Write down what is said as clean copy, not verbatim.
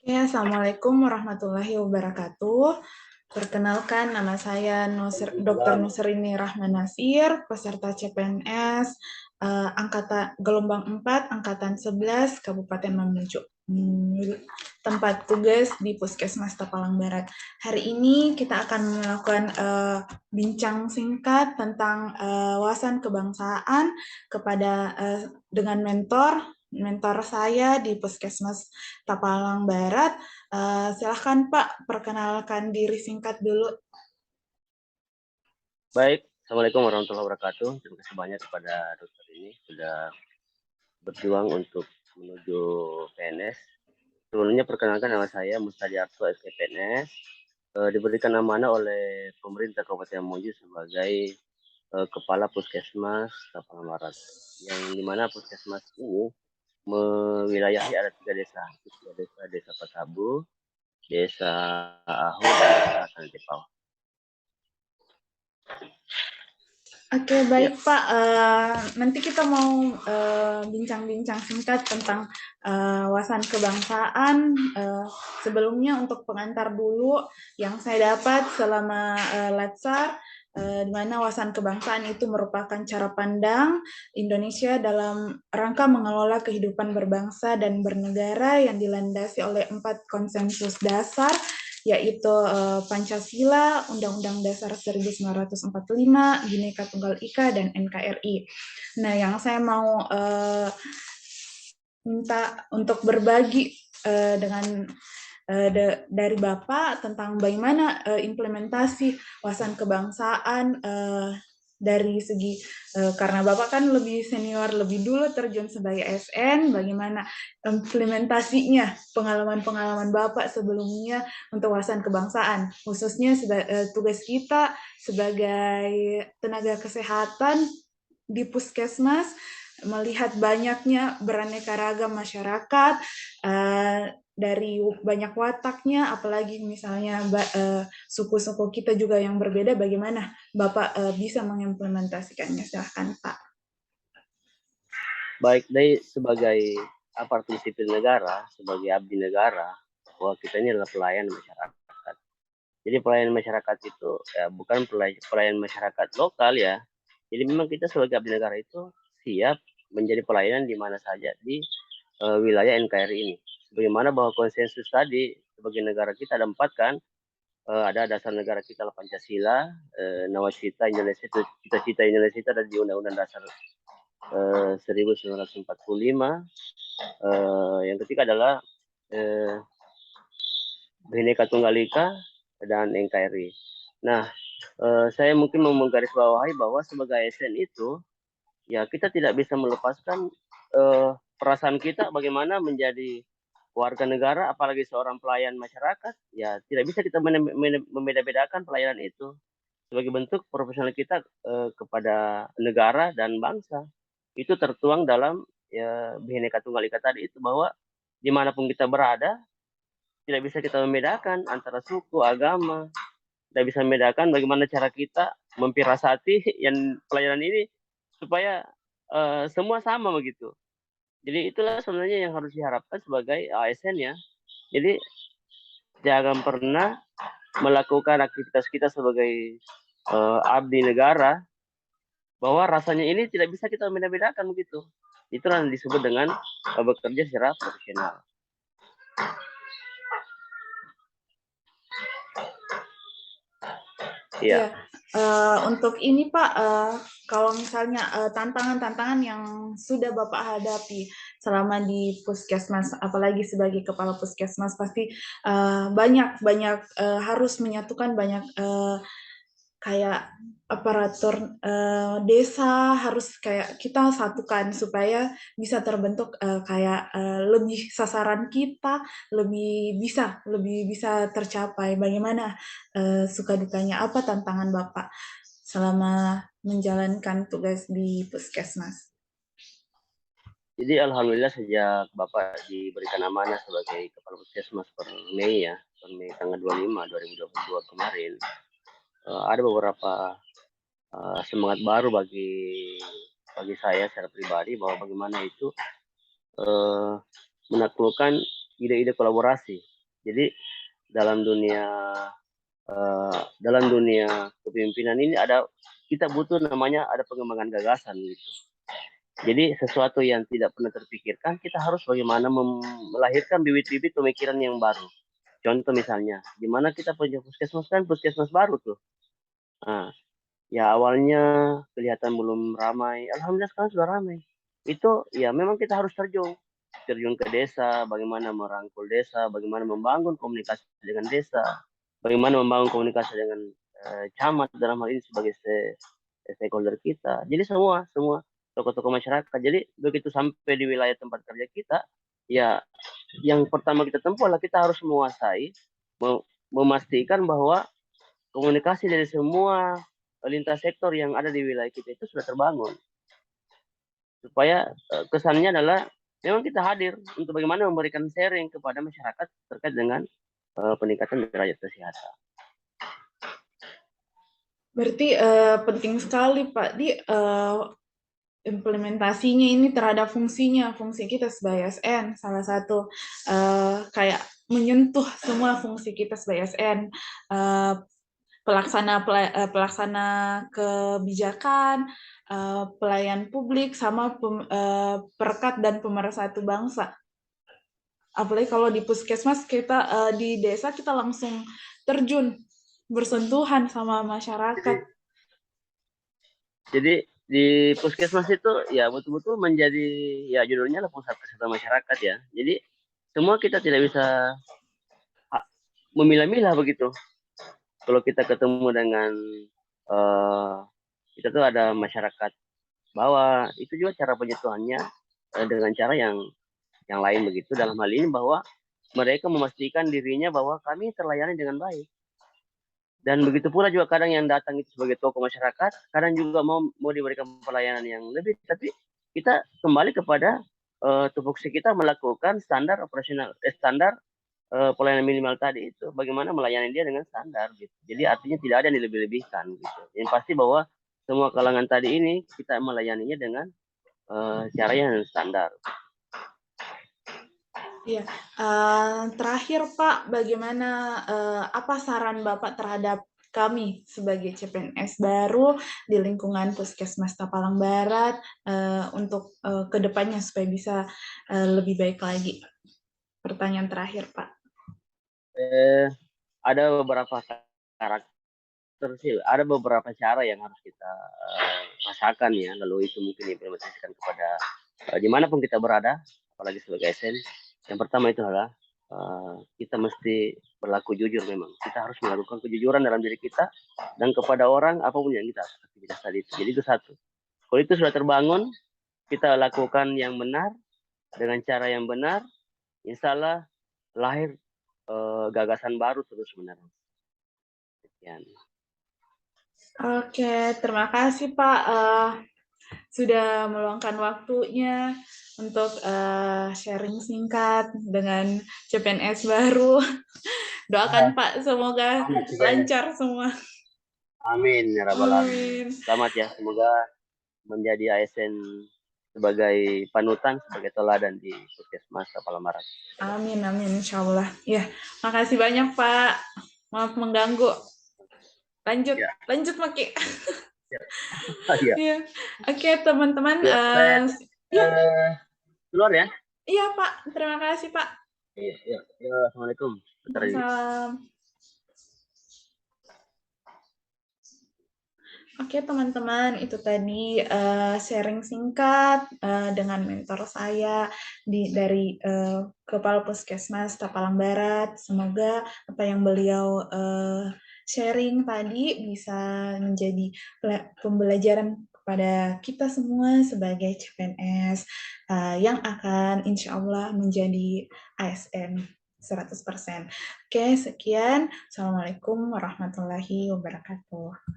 Ya, Assalamualaikum warahmatullahi wabarakatuh. Perkenalkan, nama saya Dr. Nusrini Rahman Nasir, peserta CPNS, angkatan gelombang 4, angkatan 11, Kabupaten Mamuju. Tempat tugas di Puskesmas Tapalang Barat. Hari ini kita akan melakukan bincang singkat tentang wawasan kebangsaan dengan mentor saya di Puskesmas Tapalang Barat. Silahkan Pak, perkenalkan diri singkat dulu. Baik, Assalamualaikum warahmatullahi wabarakatuh. Terima kasih banyak kepada dokter ini sudah berjuang untuk menuju PNS. Sebelumnya perkenalkan nama saya Mustadiarto SKPNS. Diberikan amanah oleh pemerintah Kabupaten Mamuju sebagai Kepala Puskesmas Tapalang Barat. Yang dimana Puskesmas ini mewilayahi ada 3 desa. Desa Patabu, Desa Ahu, dan Desa Sanjepau. Oke, baik Pak. Nanti kita mau bincang-bincang singkat tentang wawasan kebangsaan. Sebelumnya untuk pengantar dulu yang saya dapat selama Latsar, di mana wawasan kebangsaan itu merupakan cara pandang Indonesia dalam rangka mengelola kehidupan berbangsa dan bernegara yang dilandasi oleh 4 konsensus dasar, yaitu Pancasila, Undang-Undang Dasar 1945, Bhinneka Tunggal Ika, dan NKRI. Nah, yang saya mau minta untuk berbagi dari Bapak tentang bagaimana implementasi wawasan kebangsaan dari segi karena Bapak kan lebih senior, lebih dulu terjun sebagai ASN, bagaimana implementasinya, pengalaman-pengalaman Bapak sebelumnya untuk wawasan kebangsaan, khususnya tugas kita sebagai tenaga kesehatan di Puskesmas, melihat banyaknya beraneka ragam masyarakat, dari banyak wataknya, apalagi misalnya suku-suku kita juga yang berbeda, bagaimana Bapak bisa mengimplementasikannya? Silahkan Pak. Baik, dari sebagai aparatur sipil negara, sebagai abdi negara, bahwa kita ini adalah pelayan masyarakat. Jadi pelayan masyarakat itu ya bukan pelayan masyarakat lokal ya. Jadi memang kita sebagai abdi negara itu siap menjadi pelayanan di mana saja di wilayah NKRI ini. Bagaimana bahwa konsensus tadi sebagai negara kita ada 4 kan, ada dasar negara kita Pancasila, nawacita Indonesia, cita-cita Indonesia itu ada di Undang-Undang Dasar 1945. Yang ketiga adalah Bhinneka Tunggal Ika dan NKRI. Nah, saya mungkin mau menggarisbawahi bahwa sebagai ASN itu ya kita tidak bisa melepaskan perasaan kita bagaimana menjadi warga negara, apalagi seorang pelayan masyarakat, ya tidak bisa kita membeda-bedakan pelayanan itu sebagai bentuk profesional kita kepada negara dan bangsa. Itu tertuang dalam ya Bhinneka Tunggal Ika tadi itu, bahwa dimanapun kita berada tidak bisa kita membedakan antara suku, agama, tidak bisa membedakan bagaimana cara kita memfirasati yang pelayanan ini supaya semua sama begitu. Jadi itulah sebenarnya yang harus diharapkan sebagai ASN ya. Jadi jangan pernah melakukan aktivitas kita sebagai abdi negara bahwa rasanya ini tidak bisa kita beda-bedakan begitu. Itulah yang disebut dengan bekerja secara profesional. Ya, untuk ini Pak, kalau misalnya tantangan-tantangan yang sudah Bapak hadapi selama di Puskesmas, apalagi sebagai kepala Puskesmas, pasti banyak harus menyatukan banyak kayak aparatur desa, harus kayak kita satukan supaya bisa terbentuk kayak lebih sasaran kita lebih bisa tercapai. Bagaimana suka dukanya, apa tantangan Bapak selama menjalankan tugas di Puskesmas? Jadi alhamdulillah sejak Bapak diberikan amanah sebagai kepala Puskesmas per Mei ya, per Mei tanggal 25 2022 kemarin, ada beberapa semangat baru bagi saya secara pribadi, bahwa bagaimana itu menaklukkan ide-ide kolaborasi Jadi dalam dunia kepemimpinan ini kita butuh namanya ada pengembangan gagasan gitu. Jadi sesuatu yang tidak pernah terpikirkan, kita harus bagaimana melahirkan bibit-bibit pemikiran yang baru. Contoh misalnya, gimana kita punya puskesmas baru tuh. Nah, ya awalnya kelihatan belum ramai, alhamdulillah sekarang sudah ramai. Itu ya memang kita harus terjun ke desa, bagaimana merangkul desa, bagaimana membangun komunikasi dengan desa, bagaimana membangun komunikasi dengan camat dalam hal ini sebagai stakeholder kita. Jadi semua tokoh-tokoh masyarakat. Jadi begitu sampai di wilayah tempat kerja kita, ya yang pertama kita tempuh adalah kita harus menguasai, memastikan bahwa komunikasi dari semua lintas sektor yang ada di wilayah kita itu sudah terbangun. Supaya kesannya adalah memang kita hadir untuk bagaimana memberikan sharing kepada masyarakat terkait dengan peningkatan derajat kesehatan. Berarti penting sekali Pak di implementasinya ini terhadap fungsi kita sebagai ASN, salah satu kayak menyentuh semua fungsi kita sebagai ASN, pelaksana kebijakan, pelayan publik, sama perekat dan pemersatu bangsa. Apalagi kalau di puskesmas kita di desa kita langsung terjun bersentuhan sama masyarakat. Jadi di puskesmas itu ya betul-betul menjadi ya judulnya lah pusat kesehatan masyarakat ya. Jadi semua kita tidak bisa memilah-milah begitu. Kalau kita ketemu dengan kita tuh ada masyarakat bawah, itu juga cara penyentuhannya dengan cara yang lain begitu. Dalam hal ini bahwa mereka memastikan dirinya bahwa kami terlayani dengan baik. Dan begitu pula juga kadang yang datang itu sebagai tokoh masyarakat, kadang juga mau diberikan pelayanan yang lebih, tapi kita kembali kepada tupoksi kita melakukan standar operasional, standar pelayanan minimal tadi itu, bagaimana melayani dia dengan standar gitu. Jadi artinya tidak ada yang dilebih-lebihkan gitu. Yang pasti bahwa semua kalangan tadi ini kita melayaninya dengan cara yang standar. Iya, terakhir Pak, bagaimana apa saran Bapak terhadap kami sebagai CPNS baru di lingkungan Puskesmas Tapalang Barat untuk kedepannya supaya bisa lebih baik lagi? Pertanyaan terakhir Pak. Ada beberapa karakter sih, ada beberapa cara yang harus kita rasakan ya, lalu itu mungkin diimplementasikan kepada dimanapun kita berada, apalagi sebagai ASN. Yang pertama itu adalah kita mesti berlaku jujur. Memang kita harus melakukan kejujuran dalam diri kita dan kepada orang apapun yang kita aktivitas tadi itu. Jadi itu satu. Kalau itu sudah terbangun, kita lakukan yang benar dengan cara yang benar, insya Allah lahir gagasan baru terus menerus. Sekian. Oke, terima kasih Pak sudah meluangkan waktunya untuk sharing singkat dengan CPNS baru. Doakan Pak, semoga lancar semua. Amin ya rabbal alamin. Selamat ya, semoga menjadi ASN sebagai panutan, sebagai teladan di Puskesmas Tapalang Barat. Amin, amin, insya Allah. Ya, makasih banyak Pak. Maaf mengganggu. Lanjut, ya. Lanjut Maki. Ya. Ya. Oke teman-teman. Keluar ya? Iya Pak, terima kasih Pak. Iya. Assalamualaikum. Salam. Oke teman-teman, itu tadi sharing singkat dengan mentor saya dari Kepala Puskesmas Tapalang Barat. Semoga apa yang beliau sharing tadi bisa menjadi pembelajaran kepada kita semua sebagai CPNS yang akan insya Allah menjadi ASN 100%. Oke, sekian. Assalamualaikum warahmatullahi wabarakatuh.